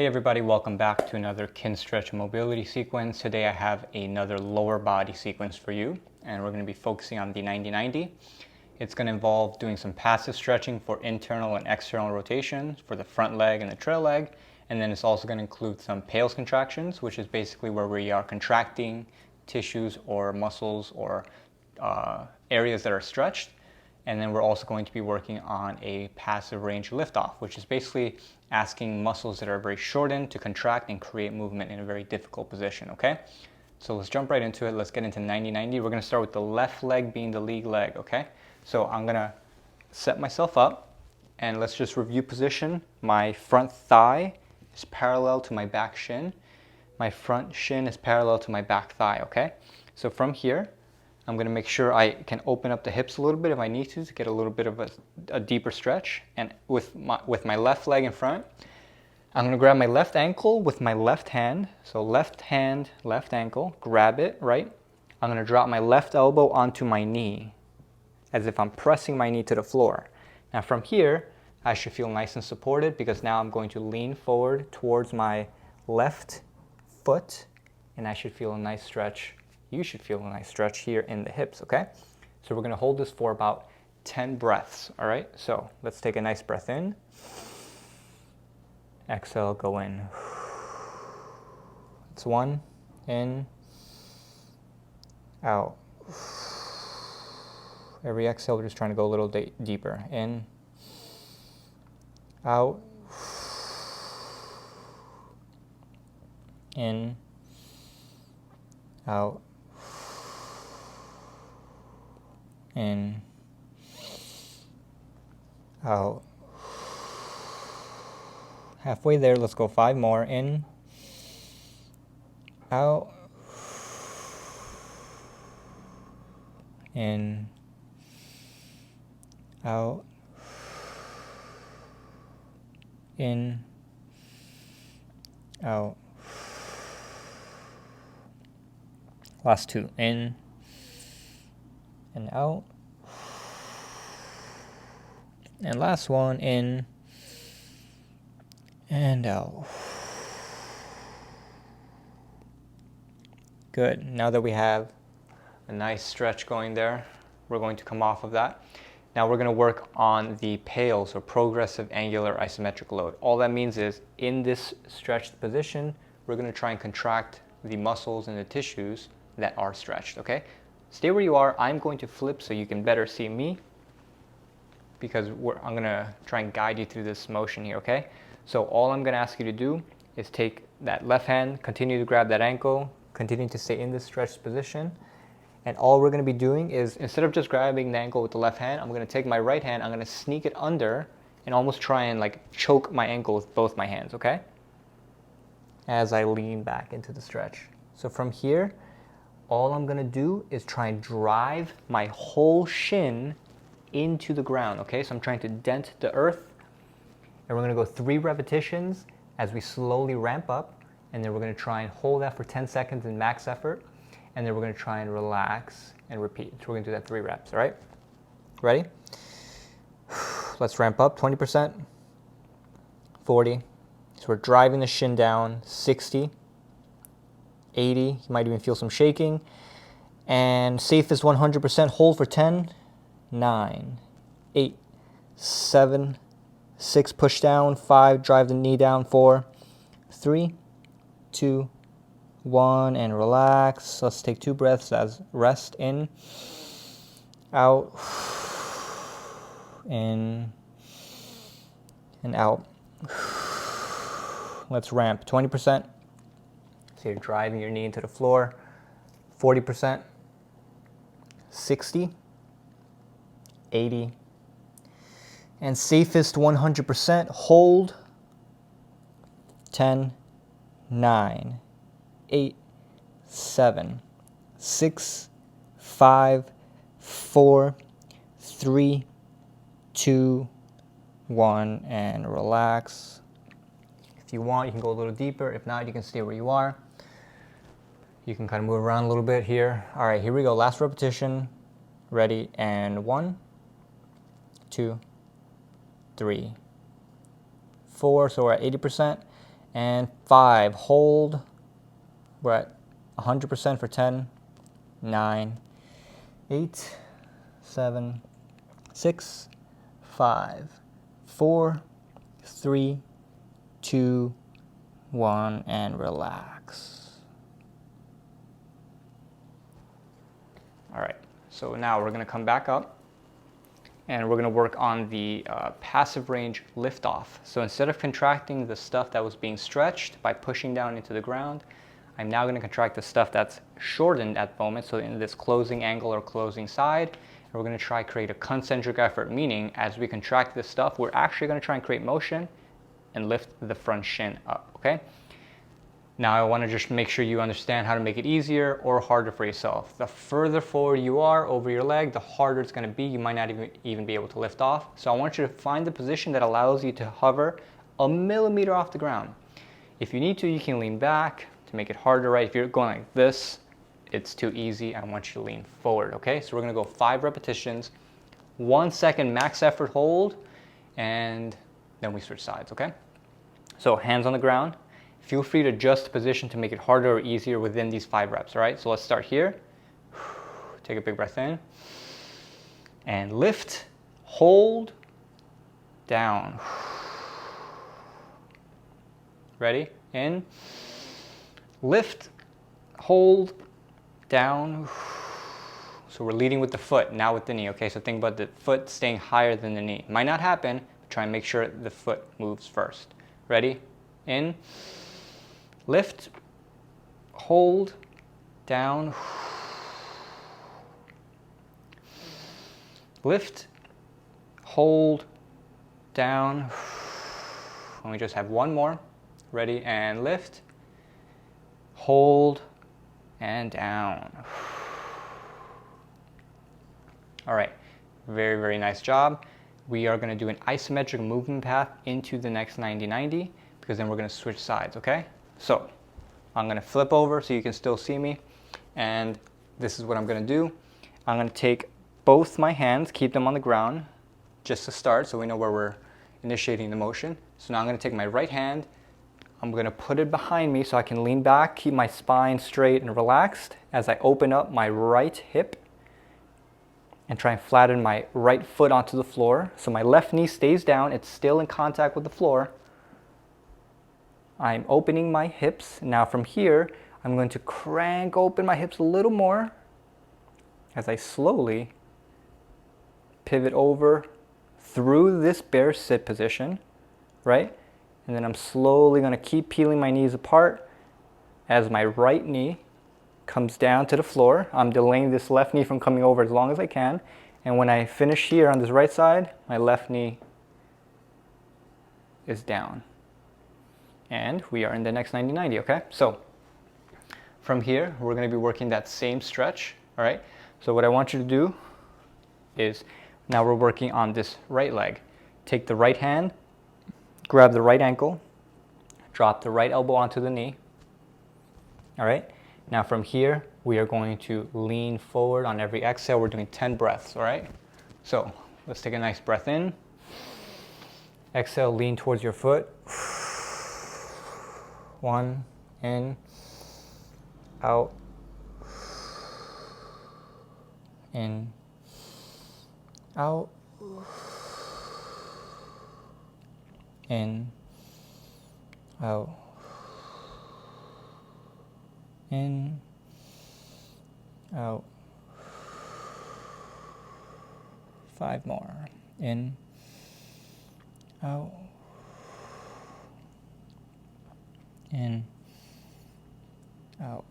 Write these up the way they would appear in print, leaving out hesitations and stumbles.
Hey everybody, welcome back to another Kinstretch mobility sequence. Today I have another lower body sequence for you, and we're going to be focusing on the 90-90. It's going to involve doing some passive stretching for internal and external rotations for the front leg and the trail leg, and then it's also going to include some pales contractions, which is basically where we are contracting tissues or muscles or areas that are stretched. And then we're also going to be working on a passive range liftoff, which is basically asking muscles that are very shortened to contract and create movement in a very difficult position, okay? So let's jump right into it. Let's get into 90-90. We're gonna start with the left leg being the lead leg, okay? So I'm gonna set myself up and let's just review position. My front thigh is parallel to my back shin. My front shin is parallel to my back thigh, okay? So from here, I'm going to make sure I can open up the hips a little bit if I need to get a little bit of a deeper stretch. And with my left leg in front, I'm going to grab my left ankle with my left hand. So left hand, left ankle, grab it, right? I'm going to drop my left elbow onto my knee as if I'm pressing my knee to the floor. Now from here, I should feel nice and supported because now I'm going to lean forward towards my left foot and I should feel a nice stretch. You should feel a nice stretch here in the hips, okay? So we're gonna hold this for about 10 breaths, all right? So let's take a nice breath in. Exhale, go in. It's one, in, out. Every exhale, we're just trying to go a little deeper. In, out, in, out, in, out. Halfway there, let's go 5 more. In, out, in, out, in, out. Last 2, in and out. And last one, in and out. Good. Now that we have a nice stretch going there, we're going to come off of that. Now we're going to work on the PALS, or progressive angular isometric load. All that means is in this stretched position, we're going to try and contract the muscles and the tissues that are stretched, okay? Stay where you are. I'm going to flip so you can better see me because I'm gonna try and guide you through this motion here, okay? So all I'm gonna ask you to do is take that left hand, continue to grab that ankle, continue to stay in this stretched position, and all we're gonna be doing is, instead of just grabbing the ankle with the left hand, I'm gonna take my right hand, I'm gonna sneak it under and almost try and like choke my ankle with both my hands, okay? As I lean back into the stretch. So from here, all I'm gonna do is try and drive my whole shin into the ground, okay? So I'm trying to dent the earth, and we're gonna go 3 repetitions as we slowly ramp up, and then we're gonna try and hold that for 10 seconds in max effort, and then we're gonna try and relax and repeat. So we're gonna do that 3 reps, all right? Ready? Let's ramp up, 20%, 40. So we're driving the shin down, 60. 80, you might even feel some shaking. And safest 100%, hold for 10, 9, 8, 7, 6, push down, 5, drive the knee down, 4, 3, 2, 1, and relax. Let's take 2 breaths as rest, in, out, in, and out. Let's ramp, 20%. So you're driving your knee into the floor, 40%, 60, 80, and safest 100%, hold, 10, 9, 8, 7, 6, 5, 4, 3, 2, 1, and relax. If you want, you can go a little deeper. If not, you can stay where you are. You can kind of move around a little bit here. All right, here we go. Last repetition. Ready, and 1, 2, 3, 4. So we're at 80%. and 5. Hold. We're at 100% for 10, 9, 8, 7, 6, 5, 4, 3, 2, 1, and relax. All right, so now we're going to come back up and we're going to work on the passive range liftoff. So instead of contracting the stuff that was being stretched by pushing down into the ground, I'm now going to contract the stuff that's shortened at the moment, so in this closing angle or closing side, and we're going to try create a concentric effort, meaning as we contract this stuff, we're actually going to try and create motion and lift the front shin up, okay? Now I want to just make sure you understand how to make it easier or harder for yourself. The further forward you are over your leg, the harder it's going to be. You might not even be able to lift off. So I want you to find the position that allows you to hover a millimeter off the ground. If you need to, you can lean back to make it harder, right? If you're going like this, it's too easy. I want you to lean forward, okay? So we're going to go 5 repetitions, 1 second max effort hold, and then we switch sides, okay? So hands on the ground. Feel free to adjust the position to make it harder or easier within these 5 reps, all right? So let's start here. Take a big breath in. And lift, hold, down. Ready? In. Lift, hold, down. So we're leading with the foot, now with the knee, okay? So think about the foot staying higher than the knee. Might not happen, but try and make sure the foot moves first. Ready? In. Lift, hold, down. Lift, hold, down. And we just have one more. Ready? And lift, hold, and down. All right, very, very nice job. We are going to do an isometric movement path into the next 90-90 because then we're going to switch sides, okay? So I'm going to flip over so you can still see me, and this is what I'm going to do. I'm going to take both my hands, keep them on the ground just to start so we know where we're initiating the motion. So now I'm going to take my right hand, I'm going to put it behind me so I can lean back, keep my spine straight and relaxed as I open up my right hip and try and flatten my right foot onto the floor. So my left knee stays down, it's still in contact with the floor. I'm opening my hips. Now from here, I'm going to crank open my hips a little more as I slowly pivot over through this bear sit position, right? And then I'm slowly going to keep peeling my knees apart as my right knee comes down to the floor. I'm delaying this left knee from coming over as long as I can. And when I finish here on this right side, my left knee is down. And we are in the next 90-90, okay? So from here, we're going to be working that same stretch, all right? So what I want you to do is, now we're working on this right leg. Take the right hand, grab the right ankle, drop the right elbow onto the knee, all right? Now from here, we are going to lean forward on every exhale. We're doing 10 breaths, all right? So let's take a nice breath in. Exhale, lean towards your foot. 1, in, out, in, out, in, out, in, out. 5 more. In, out, in, out.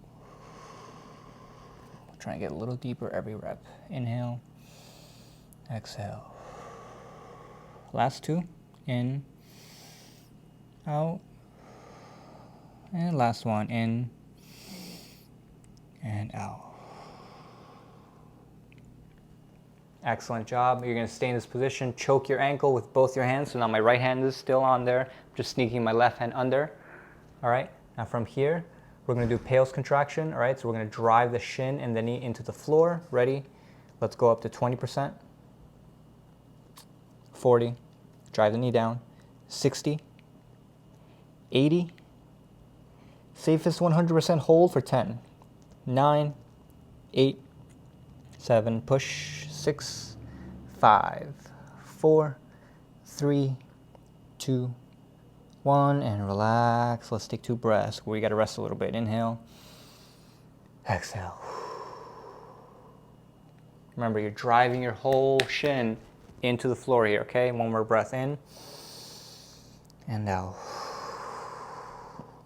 Try and get a little deeper every rep. Inhale, exhale. Last 2. In, out, and last one. In and out. Excellent job. You're going to stay in this position. Choke your ankle with both your hands. So now my right hand is still on there. I'm just sneaking my left hand under. All right. Now from here, we're going to do Pale's contraction. All right. So we're going to drive the shin and the knee into the floor. Ready? Let's go up to 20%. 40. Drive the knee down. 60. 80. Safest 100% hold for 10, 9, 8, 7, push, 6, 5, 4, 3, 2, 1, and relax. Let's take 2 breaths. We got to rest a little bit. Inhale, exhale. Remember, you're driving your whole shin into the floor here, okay? One more breath in and out.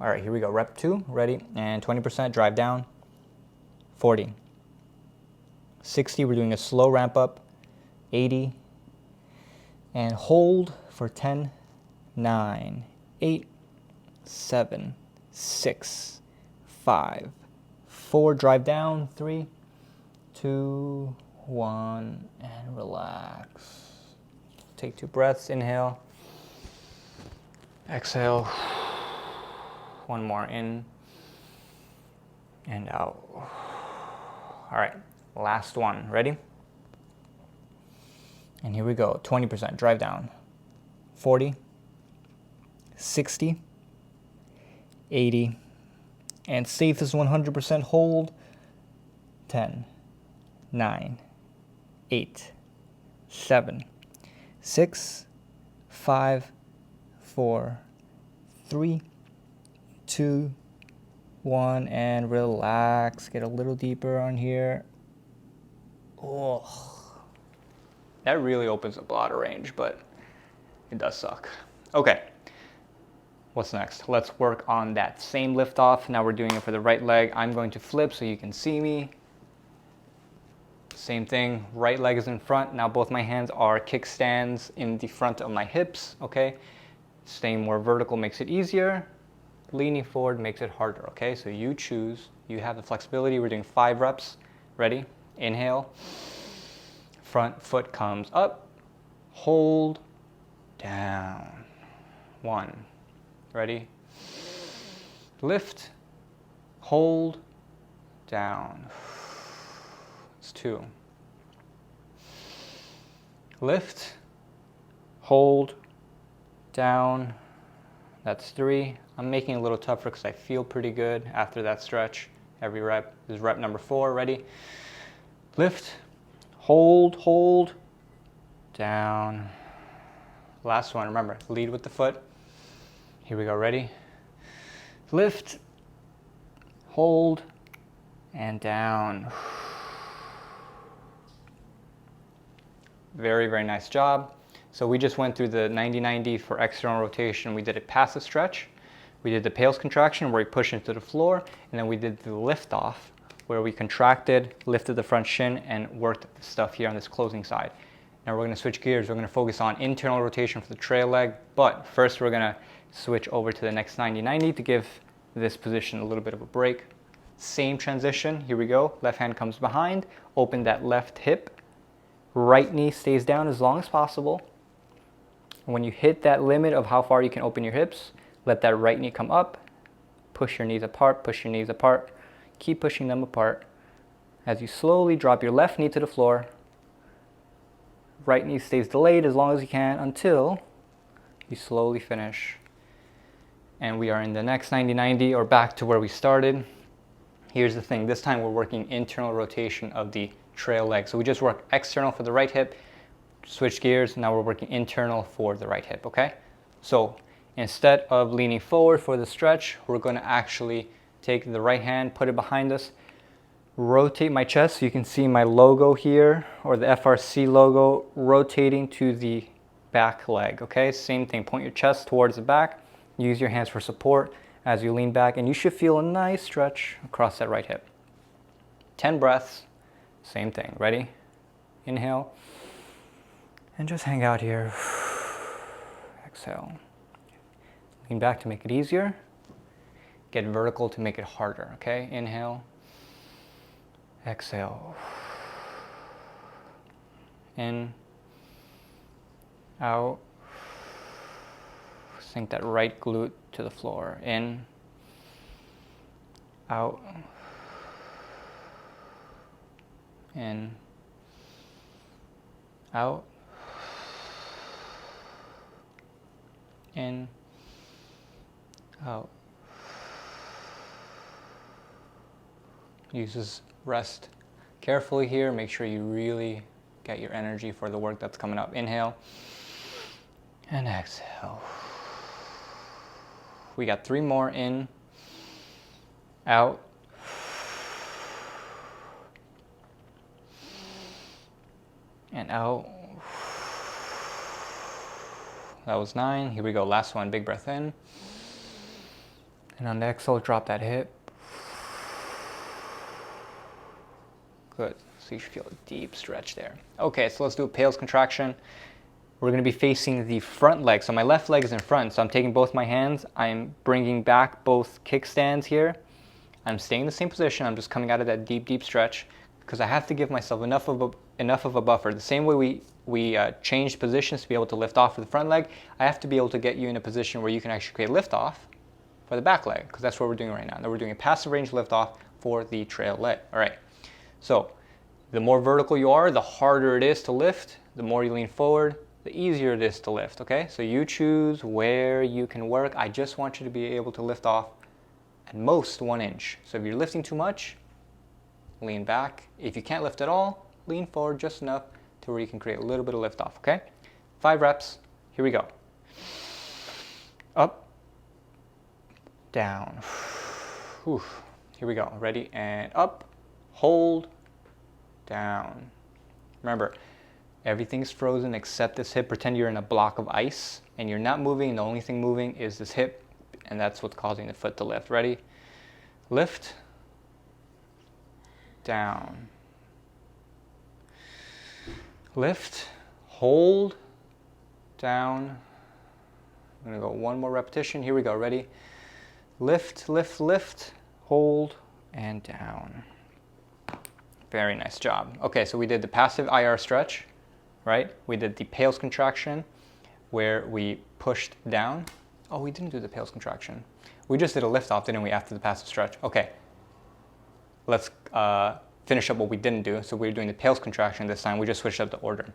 All right, here we go. Rep 2, ready? And 20%, drive down. 40. 60, we're doing a slow ramp up. 80. And hold for 10, 9, 8, 7, 6, 5, 4, drive down. 3, 2, 1, and relax. Take 2 breaths. Inhale, exhale. One more, in and out. All right, last one. Ready? And here we go. 20%, drive down. 40, 60, 80, and safest 100% hold. 10, 9, 8, 7, 6, 5, 4, 3, 2, 1, and relax. Get a little deeper on here. Oh, that really opens up a lot of range, but it does suck. Okay, what's next? Let's work on that same lift off. Now we're doing it for the right leg. I'm going to flip so you can see me. Same thing, right leg is in front. Now both my hands are kickstands in the front of my hips, okay? Staying more vertical makes it easier. Leaning forward makes it harder, okay? So you choose, you have the flexibility. We're doing 5 reps. Ready? Inhale. Front foot comes up. Hold. Down. 1. Ready? Lift. Hold. Down. It's 2. Lift. Hold. Down. That's 3. I'm making it a little tougher because I feel pretty good after that stretch. Every rep. This is rep number 4. Ready? Lift. Hold. Hold. Down. Last one. Remember, lead with the foot. Here we go. Ready? Lift. Hold. And down. Very, very nice job. So we just went through the 90-90 for external rotation. We did a passive stretch. We did the pales contraction where we push into the floor. And then we did the lift off where we contracted, lifted the front shin, and worked the stuff here on this closing side. Now we're going to switch gears. We're going to focus on internal rotation for the trail leg. But first we're going to switch over to the next 90-90 to give this position a little bit of a break. Same transition. Here we go. Left hand comes behind. Open that left hip. Right knee stays down as long as possible. When you hit that limit of how far you can open your hips, let that right knee come up. Push your knees apart, push your knees apart. Keep pushing them apart. As you slowly drop your left knee to the floor, right knee stays delayed as long as you can until you slowly finish. And we are in the next 90-90 or back to where we started. Here's the thing, this time we're working internal rotation of the trail leg. So we just worked external for the right hip, switch gears, now we're working internal for the right hip, okay? So instead of leaning forward for the stretch, we're going to actually take the right hand, put it behind us, rotate my chest so you can see my logo here, or the FRC logo, rotating to the back leg, okay? Same thing, point your chest towards the back, use your hands for support as you lean back, and you should feel a nice stretch across that right hip. 10 breaths, same thing, ready? Inhale, and just hang out here. Exhale. Lean back to make it easier. Get vertical to make it harder, okay? Inhale. Exhale. In. Out. Sink that right glute to the floor. In. Out. In. Out. In. Out. Use this rest carefully here. Make sure you really get your energy for the work that's coming up. Inhale and exhale. We got 3 more. In, out, and out. That was 9. Here we go. Last one. Big breath in. And on the exhale, drop that hip. Good. So you should feel a deep stretch there. Okay, so let's do a Pales contraction. We're going to be facing the front leg. So my left leg is in front. So I'm taking both my hands. I'm bringing back both kickstands here. I'm staying in the same position. I'm just coming out of that deep, deep stretch because I have to give myself enough of a buffer. The same way we changed positions to be able to lift off for the front leg, I have to be able to get you in a position where you can actually create lift off for the back leg, because that's what we're doing right now. Now we're doing a passive range lift off for the trail leg. All right. So the more vertical you are, the harder it is to lift. The more you lean forward, the easier it is to lift. Okay. So you choose where you can work. I just want you to be able to lift off at most 1 inch. So if you're lifting too much, lean back. If you can't lift at all, lean forward just enough to where you can create a little bit of lift off, okay? 5 reps, here we go. Up, down. Whew. Here we go, ready, and up, hold, down. Remember, everything's frozen except this hip. Pretend you're in a block of ice and you're not moving, and the only thing moving is this hip, and that's what's causing the foot to lift. Ready? Lift, down. Lift, hold, down. I'm gonna go 1 more repetition. Here we go, ready? Lift, lift, lift, hold, and down. Very nice job. Okay, so we did the passive IR stretch, right? We did the Pales contraction where we pushed down. Oh, we didn't do the Pales contraction. We just did a lift off, didn't we, after the passive stretch? Okay, let's finish up what we didn't do. So we were doing the Pales contraction this time. We just switched up the order.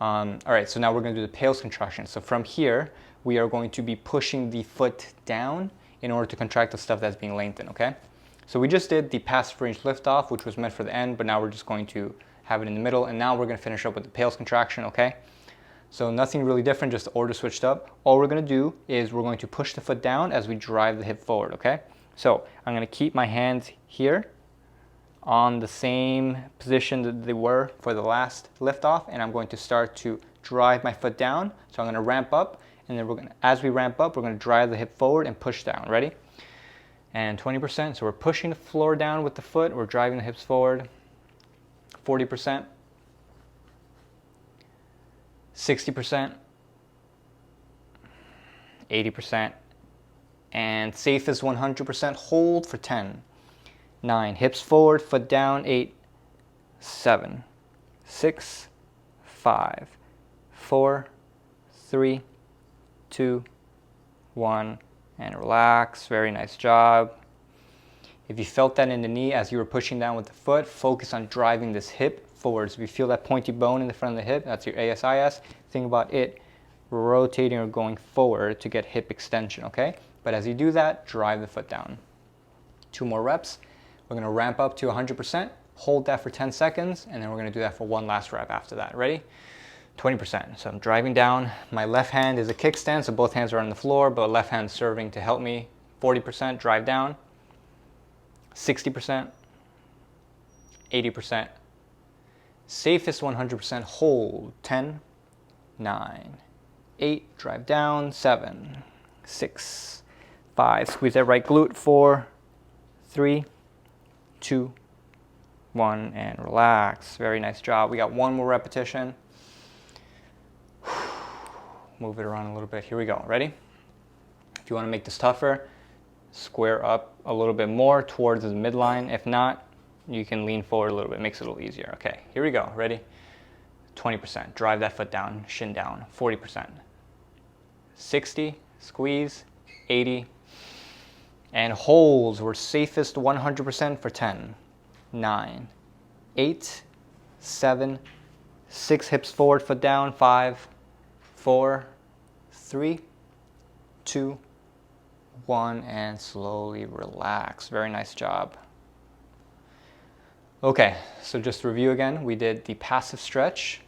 All right, so now we're going to do the Pales contraction. So from here, we are going to be pushing the foot down in order to contract the stuff that's being lengthened, okay? So we just did the passive range lift off, which was meant for the end, but now we're just going to have it in the middle, and now we're going to finish up with the Pales contraction, okay? So nothing really different, just the order switched up. All we're going to do is we're going to push the foot down as we drive the hip forward, okay? So I'm going to keep my hands here on the same position that they were for the last lift off, and I'm going to start to drive my foot down. So I'm going to ramp up, and then as we ramp up, we're going to drive the hip forward and push down. Ready? And 20%. So we're pushing the floor down with the foot. We're driving the hips forward. 40%. 60%. 80%. And safest 100%. Hold for 10. 9. Hips forward, foot down. 8. 7. 6. 5. 4. 3. 2. 1. And relax. Very nice job. If you felt that in the knee as you were pushing down with the foot, focus on driving this hip forward. So if you feel that pointy bone in the front of the hip, that's your ASIS. Think about it rotating or going forward to get hip extension, okay? But as you do that, drive the foot down. 2 more reps. We're going to ramp up to 100%, hold that for 10 seconds, and then we're going to do that for 1 last rep after that. Ready? 20%. So I'm driving down. My left hand is a kickstand, so both hands are on the floor, but left hand serving to help me. 40%, drive down. 60%. 80%. Safest 100%, hold. 10, 9, 8, drive down. 7, 6, 5, squeeze that right glute. 4, 3, 2, 1, and relax. Very nice job. We got 1 more repetition. Move it around a little bit. Here we go. Ready? If you want to make this tougher, square up a little bit more towards the midline. If not, you can lean forward a little bit. Makes it a little easier. Okay, here we go. Ready? 20%. Drive that foot down, shin down. 40%. 60. Squeeze. 80. And holds. We're safest 100% for 10. 9. 8. 7. 6. Hips forward, foot down. 5. 4, 3, 2, 1, and slowly relax. Very nice job. Okay, so just to review again, we did the passive stretch,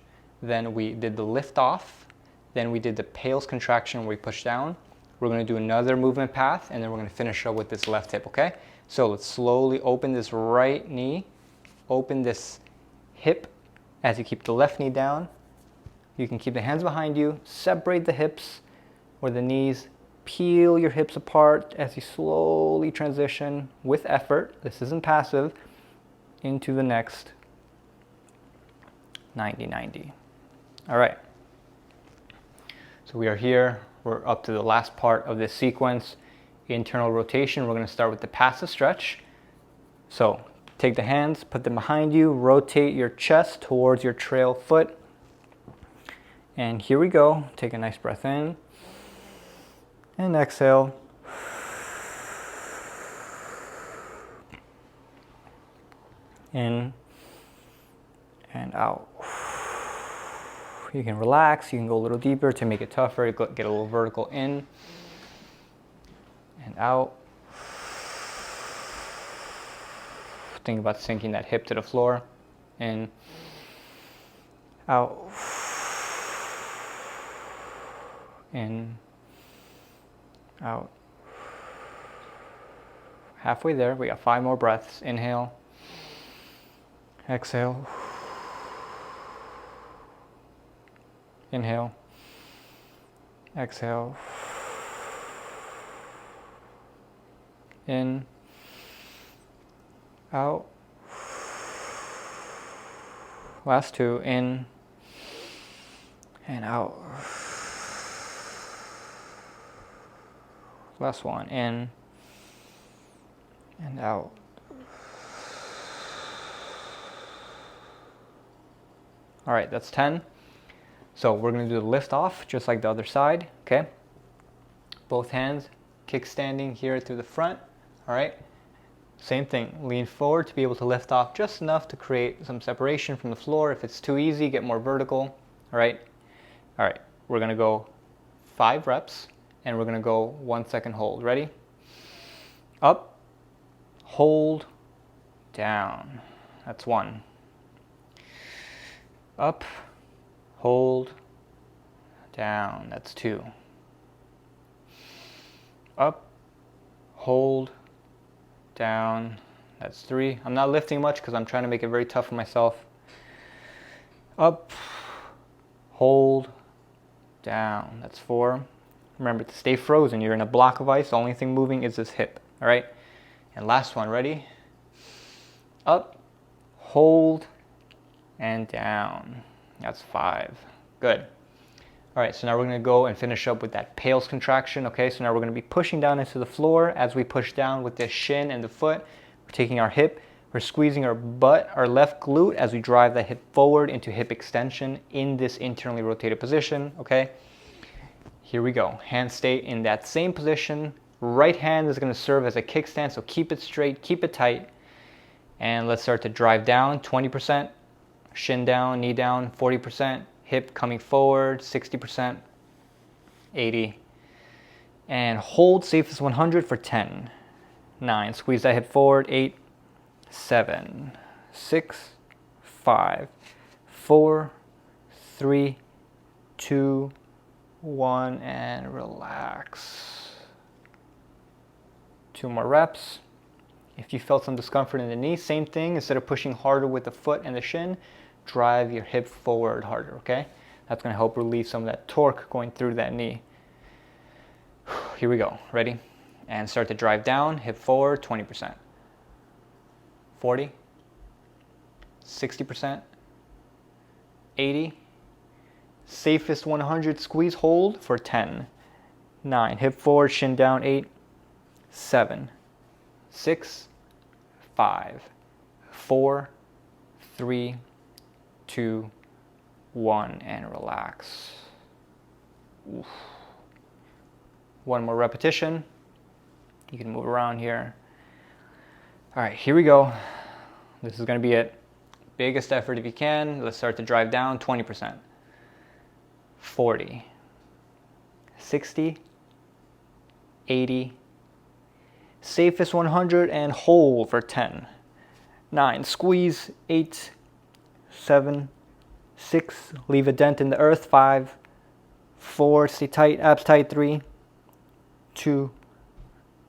then we did the lift off, then we did the pales contraction where we push down. We're going to do another movement path, and then we're going to finish up with this left hip, okay? So let's slowly open this right knee, open this hip as you keep the left knee down. You can keep the hands behind you, separate the hips or the knees, peel your hips apart as you slowly transition with effort. This isn't passive. Into the next 90-90. All right. So we are here. We're up to the last part of this sequence. Internal rotation. We're going to start with the passive stretch. So take the hands, put them behind you, rotate your chest towards your trail foot. And here we go. Take a nice breath in and exhale. In and out. You can relax, you can go a little deeper to make it tougher, get a little vertical in and out. Think about sinking that hip to the floor. In, out. In, out. Halfway there, we got 5 more breaths. Inhale. Exhale. Inhale. Exhale. In. Out. Last 2. In. And out. Last 1. In. And out. All right, that's 10. So we're going to do the lift off just like the other side, okay? Both hands kickstanding here through the front, all right? Same thing, lean forward to be able to lift off just enough to create some separation from the floor. If it's too easy, get more vertical, all right? All right, we're going to go 5 reps and we're going to go 1 second hold. Ready? Up, hold, down. That's 1. Up, hold, down. That's 2. Up, hold, down. That's 3. I'm not lifting much because I'm trying to make it very tough for myself. Up, hold, down. That's 4. Remember to stay frozen. You're in a block of ice. The only thing moving is this hip. All right? And last one. Ready? Up, hold, and down. That's 5. Good. All right, so now we're going to go and finish up with that pales contraction. Okay, so now we're going to be pushing down into the floor. As we push down with the shin and the foot, we're taking our hip, we're squeezing our butt, our left glute as we drive that hip forward into hip extension in this internally rotated position. Okay, here we go. Hands stay in that same position. Right hand is going to serve as a kickstand, so keep it straight, keep it tight. And let's start to drive down 20%. Shin down, knee down, 40%, hip coming forward, 60%, 80, and hold safest 100 for 10, 9, squeeze that hip forward, 8, 7, 6, 5, 4, 3, 2, 1, and relax. 2 more reps. If you felt some discomfort in the knee, same thing, instead of pushing harder with the foot and the shin, drive your hip forward harder, okay? That's going to help relieve some of that torque going through that knee. Here we go. Ready? And start to drive down, hip forward, 20%. 40. 60%. 80. Safest 100, squeeze, hold for 10. 9. Hip forward, shin down, 8. 7. 6. 5. 4. 3. 2, 1, and relax. Oof. 1 more repetition. You can move around here. All right, here we go. This is going to be it. Biggest effort if you can. Let's start to drive down 20%. 40, 60, 80, safest 100, and hold for 10, 9, squeeze, 8, 7, 6, leave a dent in the earth, 5, 4, stay tight, abs tight, 3, 2,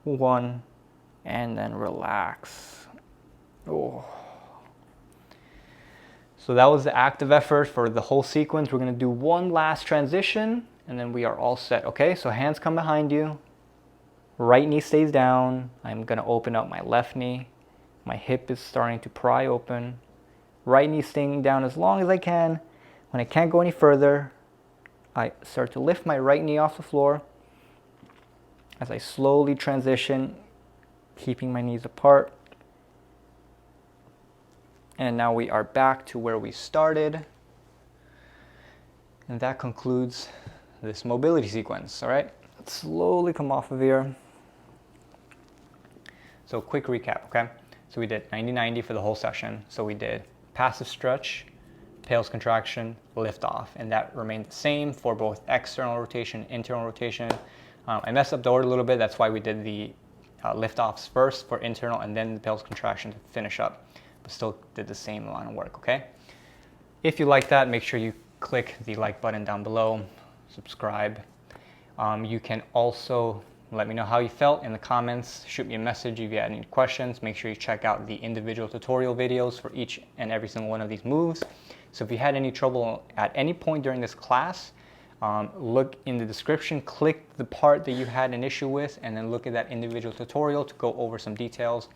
1, and then relax. Oh. So that was the active effort for the whole sequence. We're going to do one last transition and then we are all set. Okay, so hands come behind you. Right knee stays down. I'm going to open up my left knee. My hip is starting to pry open. Right knee staying down as long as I can. When I can't go any further, I start to lift my right knee off the floor as I slowly transition, keeping my knees apart. And now we are back to where we started. And that concludes this mobility sequence, all right? Let's slowly come off of here. So quick recap, okay? So we did 90-90 for the whole session. So we did passive stretch, pales contraction, lift off, and that remained the same for both external rotation, internal rotation. I messed up the order a little bit. That's why we did the lift offs first for internal and then the pales contraction to finish up. But still did the same amount of work, okay? If you like that, make sure you click the like button down below, subscribe. You can also let me know how you felt in the comments. Shoot me a message if you had any questions. Make sure you check out the individual tutorial videos for each and every single one of these moves. So if you had any trouble at any point during this class, look in the description, click the part that you had an issue with, and then look at that individual tutorial to go over some details.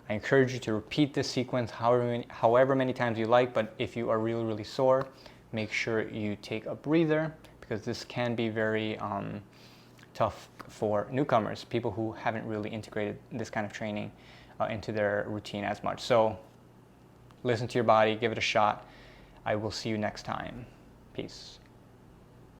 I encourage you to repeat this sequence however many times you like, but if you are really, really sore, make sure you take a breather because this can be very tough for newcomers, people who haven't really integrated this kind of training into their routine as much. So listen to your body, give it a shot. I will see you next time. Peace.